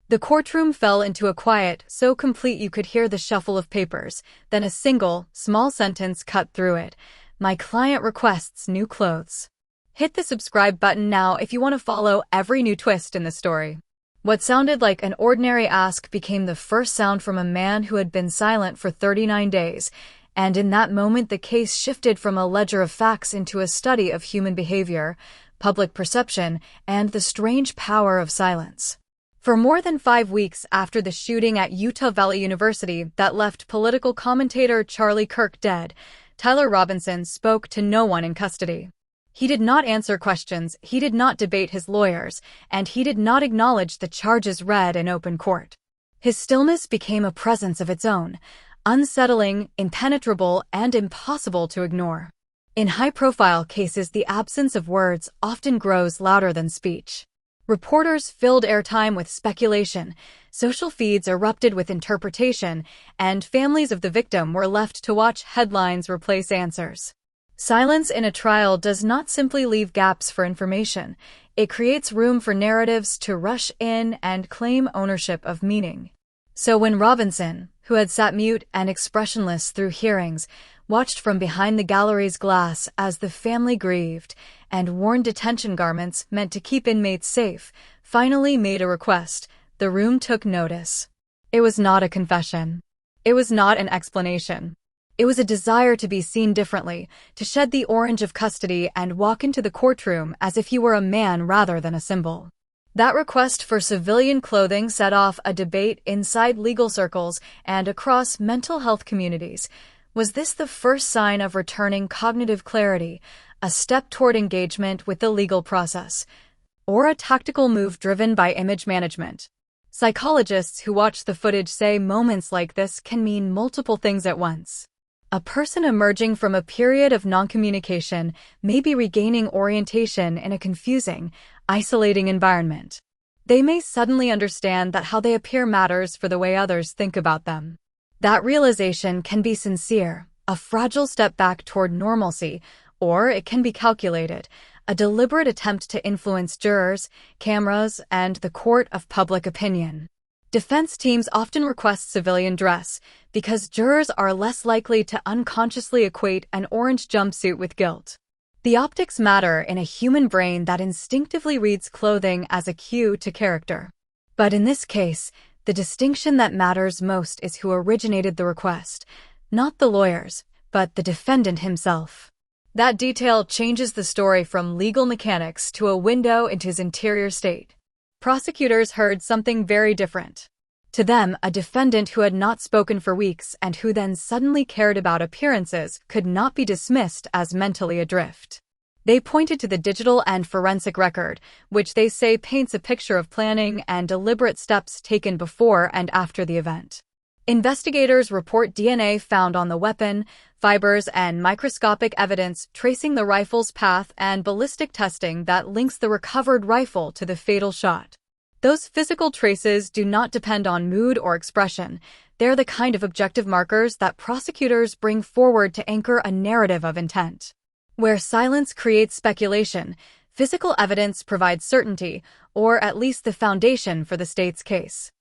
The courtroom fell into a quiet so complete you could hear the shuffle of papers, then a single, small sentence cut through it. "My client requests new clothes." Hit the subscribe button now if you want to follow every new twist in the story. What sounded like an ordinary ask became the first sound from a man who had been silent for 39 days, and in that moment the case shifted from a ledger of facts into a study of human behavior, public perception, and the strange power of silence. For more than 5 weeks after the shooting at Utah Valley University that left political commentator Charlie Kirk dead, Tyler Robinson spoke to no one in custody. He did not answer questions, he did not debate his lawyers, and he did not acknowledge the charges read in open court. His stillness became a presence of its own, unsettling, impenetrable, and impossible to ignore. In high-profile cases, the absence of words often grows louder than speech. Reporters filled airtime with speculation, social feeds erupted with interpretation, and families of the victim were left to watch headlines replace answers. Silence in a trial does not simply leave gaps for information, it creates room for narratives to rush in and claim ownership of meaning. So when Robinson, who had sat mute and expressionless through hearings, watched from behind the gallery's glass as the family grieved and worn detention garments meant to keep inmates safe, finally made a request, the room took notice. It was not a confession. It was not an explanation. It was a desire to be seen differently, to shed the orange of custody and walk into the courtroom as if he were a man rather than a symbol. That request for civilian clothing set off a debate inside legal circles and across mental health communities. Was this the first sign of returning cognitive clarity, a step toward engagement with the legal process, or a tactical move driven by image management? Psychologists who watch the footage say moments like this can mean multiple things at once. A person emerging from a period of non-communication may be regaining orientation in a confusing, isolating environment. They may suddenly understand that how they appear matters for the way others think about them. That realization can be sincere, a fragile step back toward normalcy, or it can be calculated, a deliberate attempt to influence jurors, cameras, and the court of public opinion. Defense teams often request civilian dress because jurors are less likely to unconsciously equate an orange jumpsuit with guilt. The optics matter in a human brain that instinctively reads clothing as a cue to character. But in this case, the distinction that matters most is who originated the request, not the lawyers, but the defendant himself. That detail changes the story from legal mechanics to a window into his interior state. Prosecutors heard something very different. To them, a defendant who had not spoken for weeks and who then suddenly cared about appearances could not be dismissed as mentally adrift. They pointed to the digital and forensic record, which they say paints a picture of planning and deliberate steps taken before and after the event. Investigators report DNA found on the weapon, fibers and microscopic evidence tracing the rifle's path and ballistic testing that links the recovered rifle to the fatal shot. Those physical traces do not depend on mood or expression. They're the kind of objective markers that prosecutors bring forward to anchor a narrative of intent. Where silence creates speculation, physical evidence provides certainty, or at least the foundation for the state's case.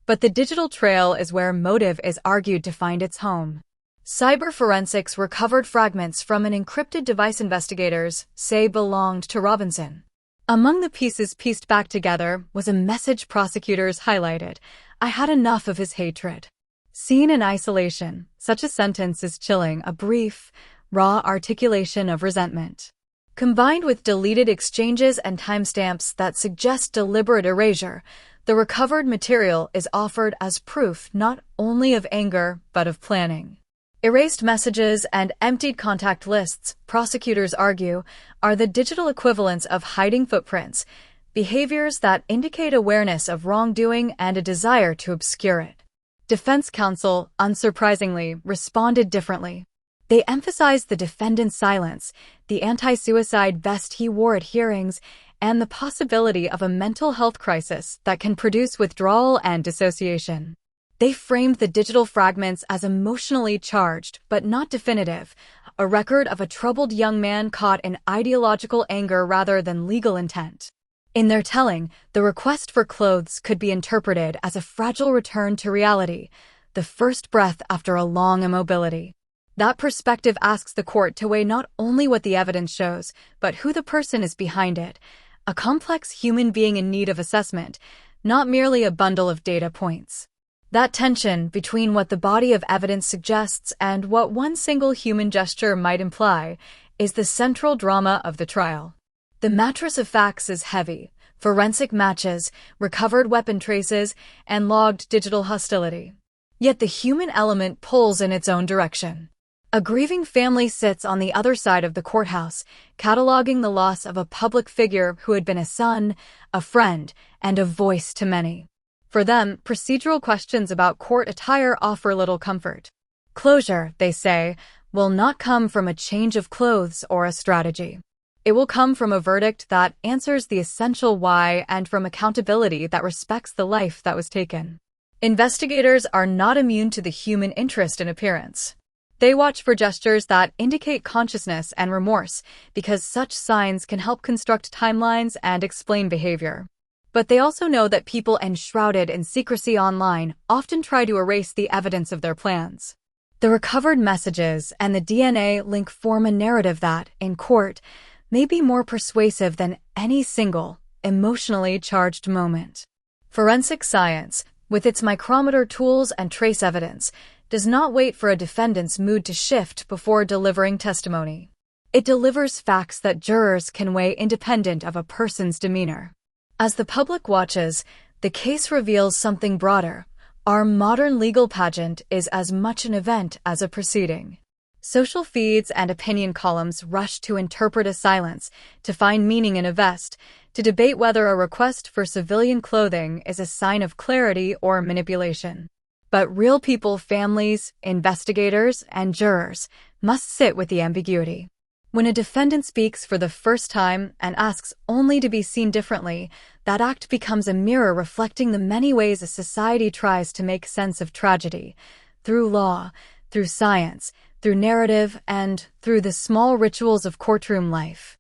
But the digital trail is where motive is argued to find its home. Cyber forensics recovered fragments from an encrypted device investigators say belonged to Robinson. Among the pieces pieced back together was a message prosecutors highlighted: "I had enough of his hatred." Seen in isolation, such a sentence is chilling, a brief, raw articulation of resentment. Combined with deleted exchanges and timestamps that suggest deliberate erasure, the recovered material is offered as proof not only of anger but of planning. Erased messages and emptied contact lists, prosecutors argue, are the digital equivalents of hiding footprints, behaviors that indicate awareness of wrongdoing and a desire to obscure it. Defense counsel, unsurprisingly, responded differently. They emphasized the defendant's silence, the anti-suicide vest he wore at hearings, and the possibility of a mental health crisis that can produce withdrawal and dissociation. They framed the digital fragments as emotionally charged but not definitive, a record of a troubled young man caught in ideological anger rather than legal intent. In their telling, the request for clothes could be interpreted as a fragile return to reality, the first breath after a long immobility. That perspective asks the court to weigh not only what the evidence shows, but who the person is behind it, a complex human being in need of assessment, not merely a bundle of data points. That tension between what the body of evidence suggests and what one single human gesture might imply is the central drama of the trial. The mattress of facts is heavy: forensic matches, recovered weapon traces, and logged digital hostility. Yet the human element pulls in its own direction. A grieving family sits on the other side of the courthouse, cataloging the loss of a public figure who had been a son, a friend, and a voice to many. For them, procedural questions about court attire offer little comfort. Closure, they say, will not come from a change of clothes or a strategy. It will come from a verdict that answers the essential why and from accountability that respects the life that was taken. Investigators are not immune to the human interest in appearance. They watch for gestures that indicate consciousness and remorse, because such signs can help construct timelines and explain behavior. But they also know that people enshrouded in secrecy online often try to erase the evidence of their plans. The recovered messages and the DNA link form a narrative that, in court, may be more persuasive than any single, emotionally charged moment. Forensic science, with its micrometer tools and trace evidence, does not wait for a defendant's mood to shift before delivering testimony. It delivers facts that jurors can weigh independent of a person's demeanor. As the public watches, the case reveals something broader. Our modern legal pageant is as much an event as a proceeding. Social feeds and opinion columns rush to interpret a silence, to find meaning in a vest, to debate whether a request for civilian clothing is a sign of clarity or manipulation. But real people, families, investigators, and jurors must sit with the ambiguity. When a defendant speaks for the first time and asks only to be seen differently, that act becomes a mirror reflecting the many ways a society tries to make sense of tragedy, through law, through science, through narrative, and through the small rituals of courtroom life.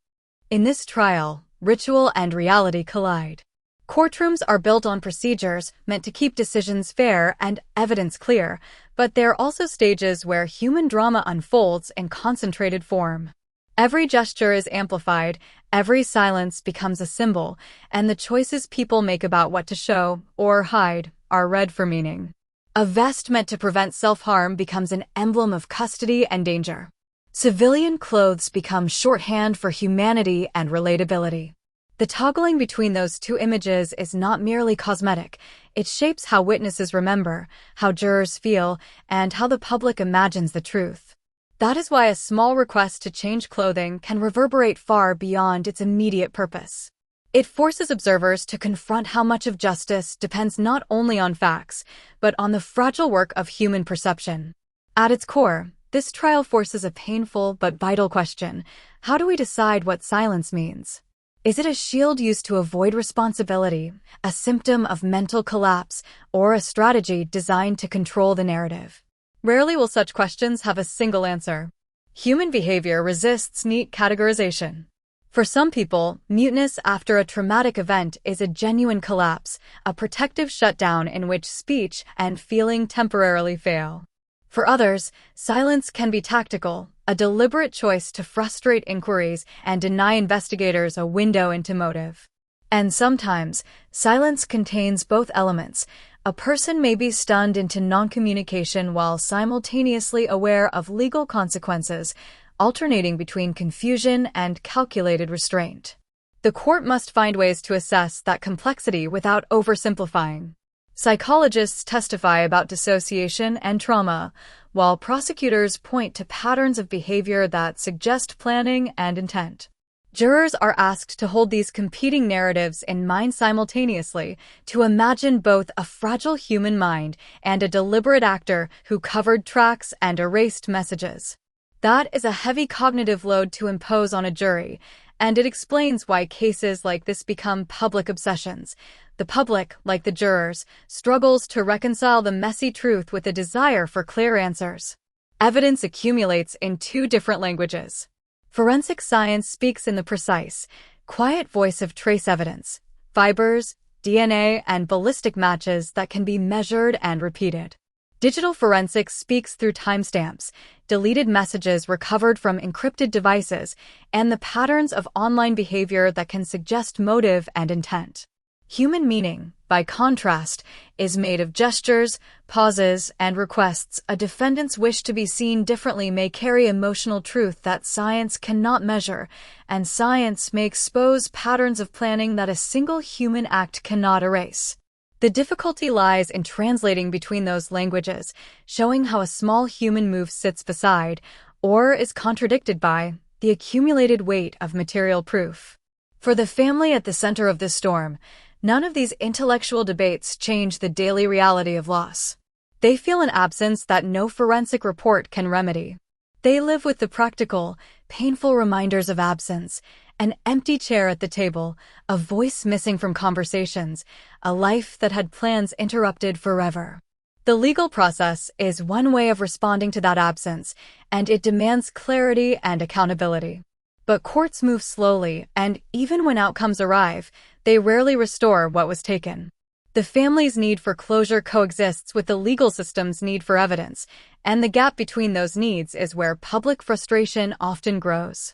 In this trial, ritual and reality collide. Courtrooms are built on procedures meant to keep decisions fair and evidence clear, but they're also stages where human drama unfolds in concentrated form. Every gesture is amplified, every silence becomes a symbol, and the choices people make about what to show or hide are read for meaning. A vest meant to prevent self-harm becomes an emblem of custody and danger. Civilian clothes become shorthand for humanity and relatability. The toggling between those two images is not merely cosmetic. It shapes how witnesses remember, how jurors feel, and how the public imagines the truth. That is why a small request to change clothing can reverberate far beyond its immediate purpose. It forces observers to confront how much of justice depends not only on facts, but on the fragile work of human perception. At its core, this trial forces a painful but vital question: how do we decide what silence means? Is it a shield used to avoid responsibility, a symptom of mental collapse, or a strategy designed to control the narrative? Rarely will such questions have a single answer. Human behavior resists neat categorization. For some people, muteness after a traumatic event is a genuine collapse, a protective shutdown in which speech and feeling temporarily fail. For others, silence can be tactical, a deliberate choice to frustrate inquiries and deny investigators a window into motive. And sometimes, silence contains both elements. A person may be stunned into non-communication while simultaneously aware of legal consequences, alternating between confusion and calculated restraint. The court must find ways to assess that complexity without oversimplifying. Psychologists testify about dissociation and trauma, while prosecutors point to patterns of behavior that suggest planning and intent. Jurors are asked to hold these competing narratives in mind simultaneously, to imagine both a fragile human mind and a deliberate actor who covered tracks and erased messages. That is a heavy cognitive load to impose on a jury, and it explains why cases like this become public obsessions. The public, like the jurors, struggles to reconcile the messy truth with a desire for clear answers. Evidence accumulates in two different languages. Forensic science speaks in the precise, quiet voice of trace evidence, fibers, DNA, and ballistic matches that can be measured and repeated. Digital forensics speaks through timestamps, deleted messages recovered from encrypted devices, and the patterns of online behavior that can suggest motive and intent. Human meaning, by contrast, is made of gestures, pauses, and requests. A defendant's wish to be seen differently may carry emotional truth that science cannot measure, and science may expose patterns of planning that a single human act cannot erase. The difficulty lies in translating between those languages, showing how a small human move sits beside, or is contradicted by, the accumulated weight of material proof. For the family at the center of this storm, none of these intellectual debates change the daily reality of loss. They feel an absence that no forensic report can remedy. They live with the practical, painful reminders of absence, an empty chair at the table, a voice missing from conversations, a life that had plans interrupted forever. The legal process is one way of responding to that absence, and it demands clarity and accountability. But courts move slowly, and even when outcomes arrive, they rarely restore what was taken. The family's need for closure coexists with the legal system's need for evidence, and the gap between those needs is where public frustration often grows.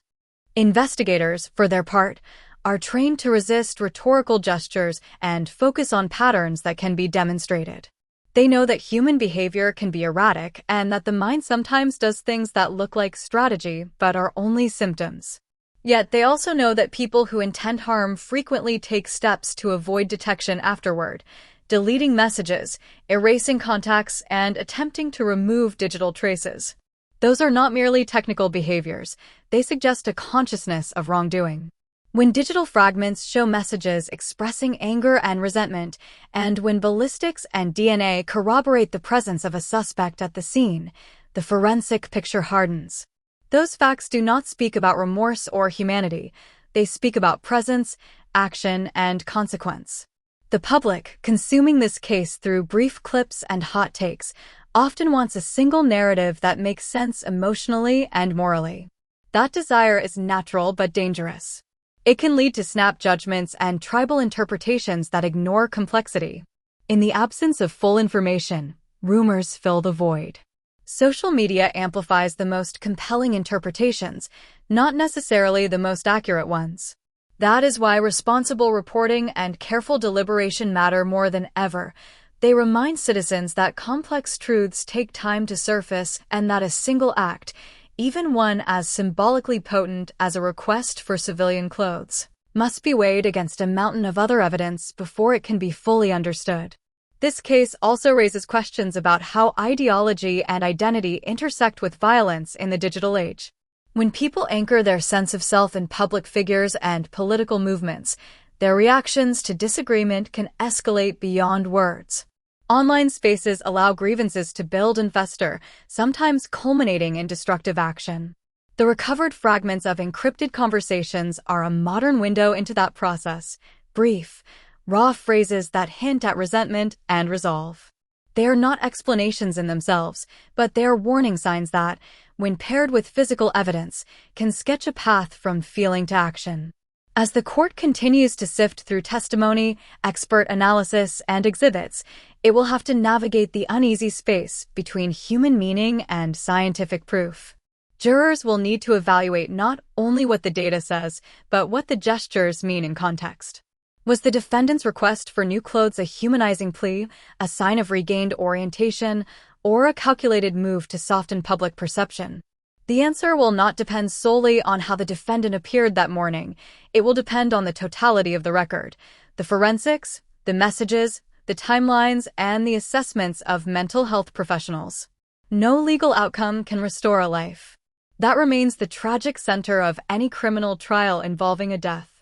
Investigators, for their part, are trained to resist rhetorical gestures and focus on patterns that can be demonstrated. They know that human behavior can be erratic and that the mind sometimes does things that look like strategy but are only symptoms. Yet they also know that people who intend harm frequently take steps to avoid detection afterward, deleting messages, erasing contacts, and attempting to remove digital traces. Those are not merely technical behaviors, they suggest a consciousness of wrongdoing. When digital fragments show messages expressing anger and resentment, and when ballistics and DNA corroborate the presence of a suspect at the scene, the forensic picture hardens. Those facts do not speak about remorse or humanity, they speak about presence, action, and consequence. The public, consuming this case through brief clips and hot takes, often wants a single narrative that makes sense emotionally and morally. That desire is natural but dangerous. It can lead to snap judgments and tribal interpretations that ignore complexity. In the absence of full information, rumors fill the void. Social media amplifies the most compelling interpretations, not necessarily the most accurate ones. That is why responsible reporting and careful deliberation matter more than ever. They remind citizens that complex truths take time to surface and that a single act, even one as symbolically potent as a request for civilian clothes, must be weighed against a mountain of other evidence before it can be fully understood. This case also raises questions about how ideology and identity intersect with violence in the digital age. When people anchor their sense of self in public figures and political movements, their reactions to disagreement can escalate beyond words. Online spaces allow grievances to build and fester, sometimes culminating in destructive action. The recovered fragments of encrypted conversations are a modern window into that process, brief, raw phrases that hint at resentment and resolve. They are not explanations in themselves, but they are warning signs that, when paired with physical evidence, can sketch a path from feeling to action. As the court continues to sift through testimony, expert analysis, and exhibits, it will have to navigate the uneasy space between human meaning and scientific proof. Jurors will need to evaluate not only what the data says, but what the gestures mean in context. Was the defendant's request for new clothes a humanizing plea, a sign of regained orientation, or a calculated move to soften public perception? The answer will not depend solely on how the defendant appeared that morning. It will depend on the totality of the record, the forensics, the messages, the timelines, and the assessments of mental health professionals. No legal outcome can restore a life. That remains the tragic center of any criminal trial involving a death.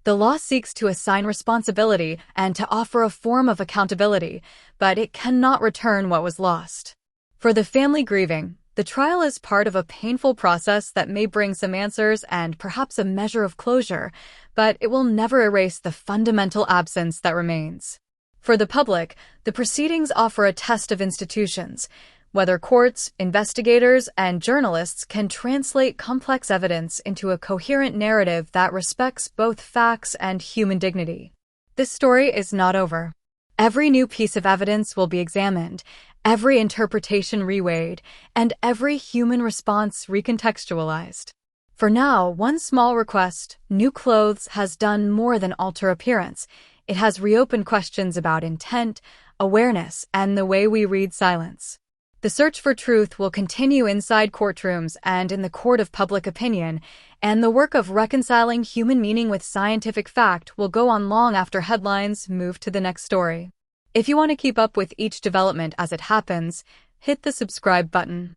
The law seeks to assign responsibility and to offer a form of accountability, but it cannot return what was lost. For the family grieving, the trial is part of a painful process that may bring some answers and perhaps a measure of closure, but it will never erase the fundamental absence that remains. For the public, the proceedings offer a test of institutions, whether courts, investigators, and journalists can translate complex evidence into a coherent narrative that respects both facts and human dignity. this story is not over. Every new piece of evidence will be examined, every interpretation reweighed, and every human response recontextualized. For now, one small request, new clothes, has done more than alter appearance. It has reopened questions about intent, awareness, and the way we read silence. The search for truth will continue inside courtrooms and in the court of public opinion, and the work of reconciling human meaning with scientific fact will go on long after headlines move to the next story. If you want to keep up with each development as it happens, hit the subscribe button.